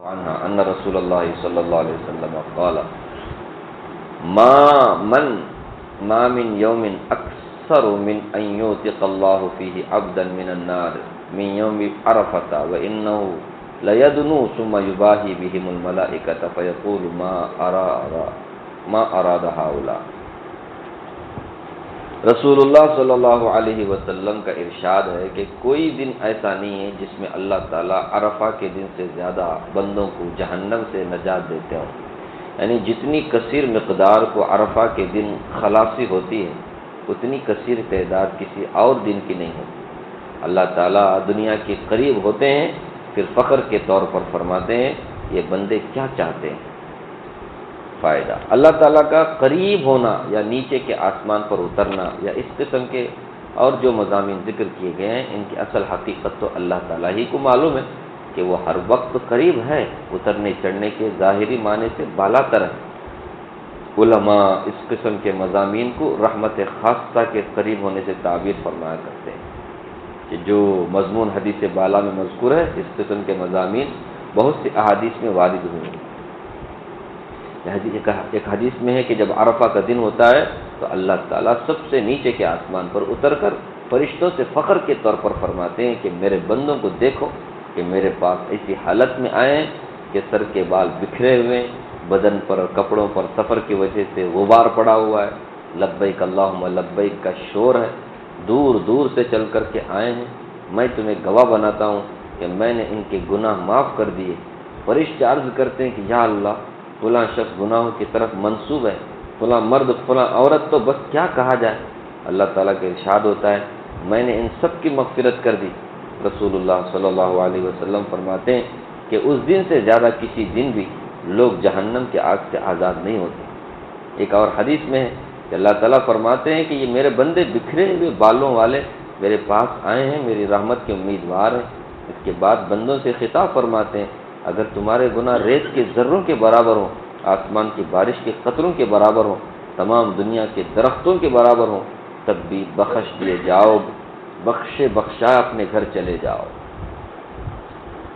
عنها ان رسول الله صلى الله عليه وسلم قال ما من يوم اكثر من ان يوثق الله فيه عبدا من النار من يوم عرفة وانه ليدنو ثم يباهي بهم الملائكة فيقول ما اراد هؤلاء۔ رسول اللہ صلی اللہ علیہ وسلم کا ارشاد ہے کہ کوئی دن ایسا نہیں ہے جس میں اللہ تعالیٰ عرفہ کے دن سے زیادہ بندوں کو جہنم سے نجات دیتے ہوں، یعنی جتنی کثیر مقدار کو عرفہ کے دن خلاصی ہوتی ہے اتنی کثیر تعداد کسی اور دن کی نہیں ہوتی۔ اللہ تعالیٰ دنیا کے قریب ہوتے ہیں، پھر فخر کے طور پر فرماتے ہیں یہ بندے کیا چاہتے ہیں فائدہ۔ اللہ تعالیٰ کا قریب ہونا یا نیچے کے آسمان پر اترنا یا اس قسم کے اور جو مضامین ذکر کیے گئے ہیں ان کی اصل حقیقت تو اللہ تعالیٰ ہی کو معلوم ہے کہ وہ ہر وقت قریب ہے، اترنے چڑھنے کے ظاہری معنی سے بالا تر ہے۔ علماء اس قسم کے مضامین کو رحمت خاصہ کے قریب ہونے سے تعبیر فرمایا کرتے ہیں کہ جو مضمون حدیث بالا میں مذکور ہے اس قسم کے مضامین بہت سی احادیث میں وارد ہوئے ہیں۔ ایک حدیث میں ہے کہ جب عرفہ کا دن ہوتا ہے تو اللہ تعالیٰ سب سے نیچے کے آسمان پر اتر کر فرشتوں سے فخر کے طور پر فرماتے ہیں کہ میرے بندوں کو دیکھو کہ میرے پاس ایسی حالت میں آئے ہیں کہ سر کے بال بکھرے ہوئے، بدن پر اور کپڑوں پر سفر کی وجہ سے غبار پڑا ہوا ہے، لبیک اللہم لبیک کا شور ہے، دور دور سے چل کر کے آئے ہیں، میں تمہیں گواہ بناتا ہوں کہ میں نے ان کے گناہ معاف کر دیے۔ فرشتے عرض کرتے ہیں کہ یا اللہ فلاں شخص گناہوں کی طرف منسوب ہے، فلاں مرد فلاں عورت، تو بس کیا کہا جائے۔ اللہ تعالیٰ کا ارشاد ہوتا ہے میں نے ان سب کی مغفرت کر دی۔ رسول اللہ صلی اللہ علیہ وسلم فرماتے ہیں کہ اس دن سے زیادہ کسی دن بھی لوگ جہنم کے آگ سے آزاد نہیں ہوتے۔ ایک اور حدیث میں ہے کہ اللہ تعالیٰ فرماتے ہیں کہ یہ میرے بندے بکھرے ہوئے بالوں والے میرے پاس آئے ہیں، میری رحمت کے امیدوار ہیں۔ اس کے بعد بندوں سے خطاب فرماتے ہیں اگر تمہارے گناہ ریت کے ذروں کے برابر ہوں، آسمان کی بارش کے قطروں کے برابر ہوں، تمام دنیا کے درختوں کے برابر ہوں، تب بھی بخش دیے جاؤ، بخشا اپنے گھر چلے جاؤ۔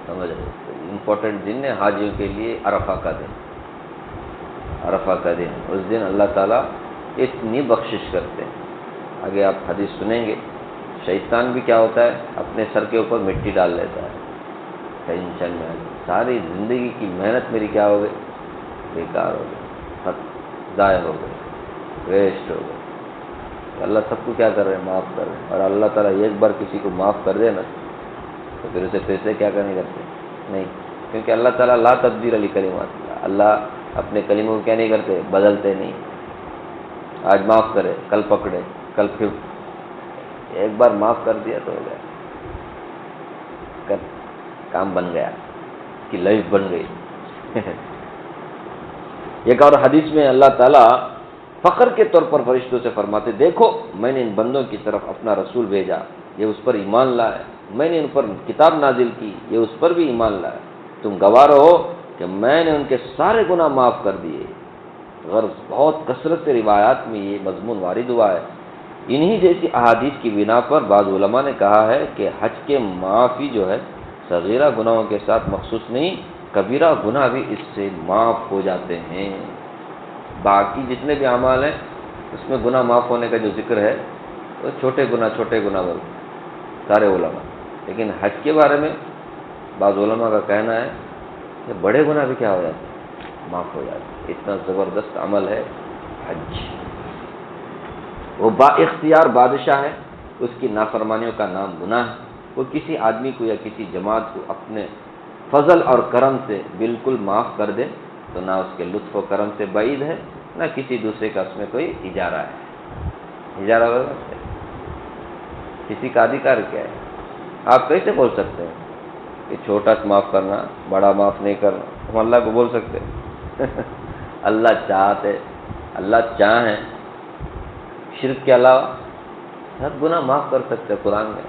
سمجھ رہے؟ امپورٹنٹ دن ہے حاجیوں کے لیے عرفہ کا دن، عرفہ کا دن۔ اس دن اللہ تعالیٰ اتنی بخشش کرتے ہیں، آگے آپ حدیث سنیں گے۔ شیطان بھی کیا ہوتا ہے اپنے سر کے اوپر مٹی ڈال لیتا ہے، ٹینشن میں ساری زندگی کی محنت میری کیا ہو گئی، بیکار ہو گئی، ضائع ہو گئی، ویسٹ ہو گئی۔ اللہ سب کو کیا کر رہے ہیں، معاف کر رہے ہیں۔ اور اللہ تعالیٰ ایک بار کسی کو معاف کر دے نا تو پھر اسے پیسے کیا کرنے کرتے نہیں، کیونکہ اللہ تعالیٰ لا تبدیل لکلمات اللہ اپنے کلموں کو کیا نہیں کرتے، بدلتے نہیں۔ آج معاف کرے، کل پکڑے، کل پھر ایک بار معاف کر دیا تو ہو گیا، کام بن گیا، اس کی لائف بن گئی۔ ایک اور حدیث میں اللہ تعالیٰ فخر کے طور پر فرشتوں سے فرماتے دیکھو میں نے ان بندوں کی طرف اپنا رسول بھیجا، یہ اس پر ایمان لائے، میں نے ان پر کتاب نازل کی، یہ اس پر بھی ایمان لائے، تم گواہ رہو کہ میں نے ان کے سارے گناہ معاف کر دیے۔ غرض بہت کثرت سے روایات میں یہ مضمون وارد ہوا ہے۔ انہی جیسی احادیث کی بنا پر بعض علماء نے کہا ہے کہ حج کے معافی جو ہے صغیرہ گناہوں کے ساتھ مخصوص نہیں، کبیرہ گناہ بھی اس سے معاف ہو جاتے ہیں۔ باقی جتنے بھی اعمال ہیں اس میں گناہ معاف ہونے کا جو ذکر ہے وہ چھوٹے گناہ بولتے سارے علماء، لیکن حج کے بارے میں بعض علماء کا کہنا ہے کہ بڑے گناہ بھی کیا ہو جاتے ہیں، معاف ہو جاتے ہیں۔ اتنا زبردست عمل ہے حج۔ وہ با اختیار بادشاہ ہے، اس کی نافرمانیوں کا نام گناہ ہے۔ وہ کسی آدمی کو یا کسی جماعت کو اپنے فضل اور کرم سے بالکل معاف کر دے تو نہ اس کے لطف و کرم سے بعید ہے، نہ کسی دوسرے کا اس میں کوئی اجارہ ہے۔ اجارہ کسی کا ادھیکار کیا ہے؟ آپ کیسے بول سکتے ہیں کہ چھوٹا معاف کرنا، بڑا معاف نہیں کرنا؟ ہم اللہ کو بول سکتے ہیں؟ اللہ چاہتے، اللہ چاہیں شرک کے علاوہ سب گناہ معاف کر سکتے ہیں قرآن میں۔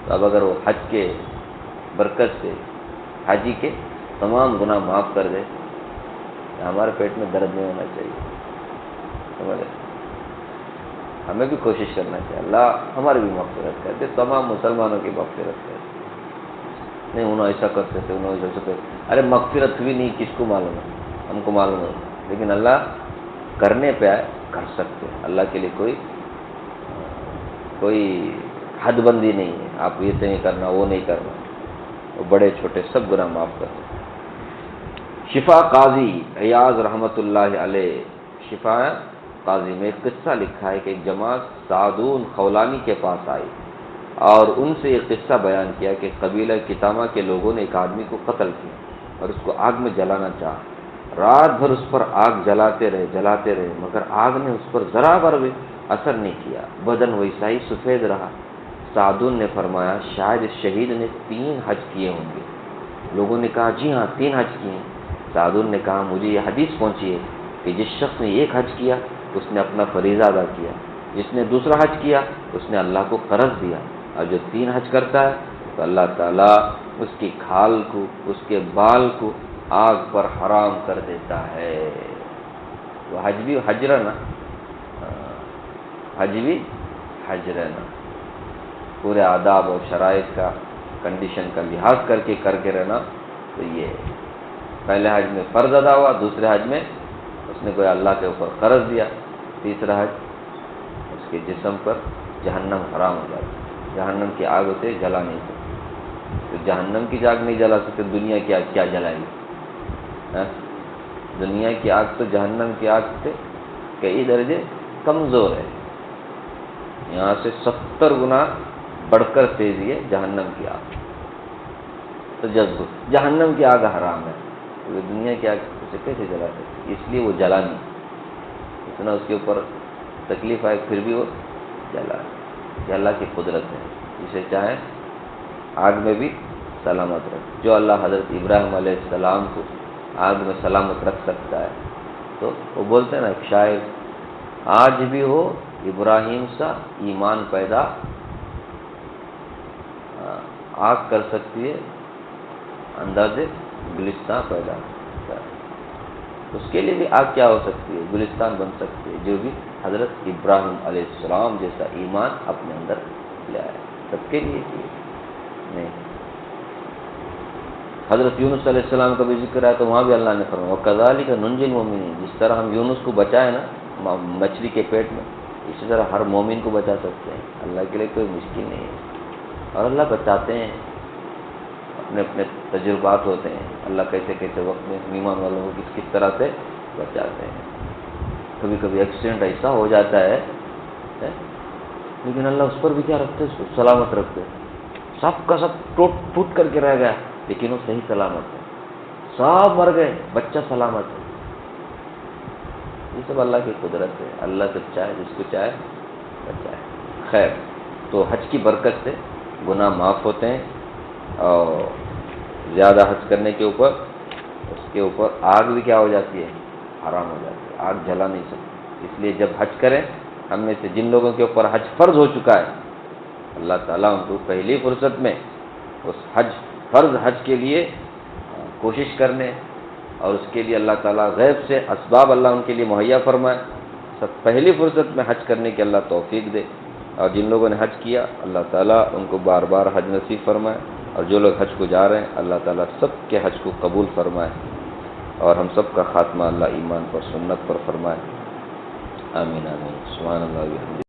تو اب اگر وہ حج کے برکت سے حاجی کے تمام گناہ معاف کر دے، ہمارے پیٹ میں درد نہیں ہونا چاہیے، سمجھے؟ ہمیں بھی کوشش کرنا چاہیے اللہ ہماری بھی مغفرت کر دے، تمام مسلمانوں کی مغفرت کر دے۔ نہیں انہوں ایسا کرتے تھے، انہوں ایسا کرتے، ارے مغفرت بھی نہیں، کس کو معلوم ہے؟ ہم کو معلوم ہے، لیکن اللہ کرنے پہ آئے کر سکتے ہیں۔ اللہ کے لیے کوئی حد بندی نہیں ہے، آپ یہ نہیں کرنا، وہ نہیں کرنا، وہ بڑے چھوٹے سب گناہ معاف کرتے ہیں۔ شفا قاضی ایاز رحمۃ اللہ علیہ، شفا قاضی میں ایک قصہ لکھا ہے کہ ایک جماعت سعدون خولانی کے پاس آئی اور ان سے یہ قصہ بیان کیا کہ قبیلہ کتامہ کے لوگوں نے ایک آدمی کو قتل کیا اور اس کو آگ میں جلانا چاہا۔ رات بھر اس پر آگ جلاتے رہے مگر آگ نے اس پر ذرا بھر بھی اثر نہیں کیا، بدن ویسا ہی سفید رہا۔ سعدون نے فرمایا شاید اس شہید نے 3 حج کیے ہوں گے۔ لوگوں نے کہا جی ہاں 3 حج کیے ہیں۔ سعدون نے کہا مجھے یہ حدیث پہنچی ہے کہ جس شخص نے 1 حج کیا اس نے اپنا فریضہ ادا کیا، جس نے دوسرا حج کیا اس نے اللہ کو قرض دیا، اور جو 3 حج کرتا ہے تو اللہ تعالیٰ اس کی کھال کو، اس کے بال کو آگ پر حرام کر دیتا ہے۔ وہ حج بھی حجرنا، حج بھی حجرنا، پورے آداب اور شرائط کا، کنڈیشن کا لحاظ کر کے رہنا۔ تو یہ پہلے حج میں فرض ادا ہوا، دوسرے حج میں اس نے کوئی اللہ کے اوپر قرض دیا، تیسرا حج اس کے جسم پر جہنم حرام ہو جاتا ہے، جہنم کی آگ اسے جلا نہیں سکتی۔ تو جہنم کی آگ نہیں جلا سکتے، دنیا کی آگ کیا جلائے گی؟ دنیا کی آگ تو جہنم کی آگ سے کئی درجے کمزور ہے، یہاں سے 70 گنا بڑھ کر تیزی ہے جہنم کی آگ۔ تو جب جہنم کی آگ حرام ہے تو دنیا کی آگ اسے کیسے جلا سکتی؟ اس لیے وہ جلا نہیں، اتنا اس کے اوپر تکلیف آئے پھر بھی وہ جلا۔ یہ اللہ کی قدرت ہے، جسے چاہے آگ میں بھی سلامت رکھ۔ جو اللہ حضرت ابراہیم علیہ السلام کو آگ میں سلامت رکھ سکتا ہے، تو وہ بولتے ہیں نا ایک شاعر، آج بھی ہو ابراہیم سا ایمان پیدا، آگ کر سکتی ہے اندازے گلستان پیدا۔ اس کے لیے بھی آگ کیا ہو سکتی ہے؟ گلستان بن سکتی ہے، جو بھی حضرت ابراہیم علیہ السلام جیسا ایمان اپنے اندر لے آئے، سب کے لیے کی نہیں۔ حضرت یونس علیہ السلام کا بھی ذکر ہے تو وہاں بھی اللہ نے فرمایا وَكَذَلِكَ نُنْجِي الْمُؤْمِنِينَ، جس طرح ہم یونس کو بچائے نا مچھلی کے پیٹ میں، اسی طرح ہر مومن کو بچا سکتے ہیں۔ اللہ کے لیے کوئی مشکل نہیں ہے، اور اللہ بچاتے ہیں، اپنے اپنے تجربات ہوتے ہیں، اللہ کیسے کیسے وقت میں ایمان والوں کو کس کس طرح سے بچاتے ہیں۔ کبھی کبھی ایکسیڈنٹ ایسا ہو جاتا ہے لیکن اللہ اس پر بھی کیا رکھتے ہیں؟ اس کو سلامت رکھتے ہیں۔ سب کا سب ٹوٹ کر کے رہ گیا لیکن وہ صحیح سلامت ہے، سب مر گئے بچہ سلامت ہے۔ یہ سب اللہ کی قدرت ہے، اللہ جب چاہے جس کو چاہے بچائے۔ خیر، تو حج کی برکت سے گناہ معاف ہوتے ہیں، اور زیادہ حج کرنے کے اوپر اس کے اوپر آگ بھی کیا ہو جاتی ہے؟ حرام ہو جاتی ہے، آگ جلا نہیں سکتی۔ اس لیے جب حج کریں، ہم میں سے جن لوگوں کے اوپر حج فرض ہو چکا ہے، اللہ تعالیٰ ان کو پہلی فرصت میں اس فرض حج کے لیے کوشش کرنے، اور اس کے لیے اللہ تعالیٰ غیب سے اسباب اللہ ان کے لیے مہیا فرمائے، سب پہلی فرصت میں حج کرنے کی اللہ توفیق دے۔ اور جن لوگوں نے حج کیا اللہ تعالیٰ ان کو بار بار حج نصیب فرمائے، اور جو لوگ حج کو جا رہے ہیں اللہ تعالیٰ سب کے حج کو قبول فرمائے، اور ہم سب کا خاتمہ اللہ ایمان پر سنت پر فرمائے۔ آمین آمین۔ سبحان اللہ و بحمدہ۔